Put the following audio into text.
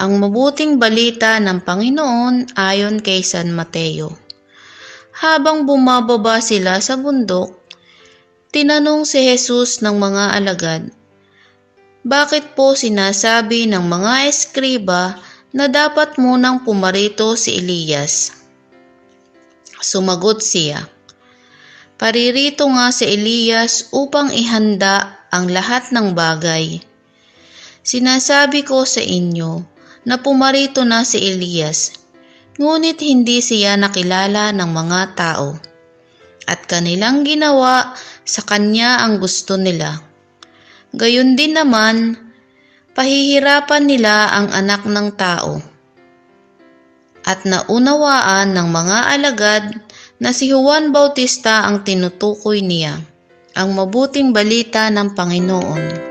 Ang mabuting balita ng Panginoon ayon kay San Mateo. Habang bumababa sila sa bundok, tinanong si Jesus ng mga alagad, "Bakit po sinasabi ng mga eskriba na dapat munang pumarito si Elias?" Sumagot siya, "Paririto nga si Elias upang ihanda ang lahat ng bagay. Sinasabi ko sa inyo na pumarito na si Elias, ngunit hindi siya nakilala ng mga tao, at kanilang ginawa sa kanya ang gusto nila. Gayon din naman, pahihirapan nila ang anak ng tao." At naunawaan ng mga alagad na si Juan Bautista ang tinutukoy niya, ang mabuting balita ng Panginoon.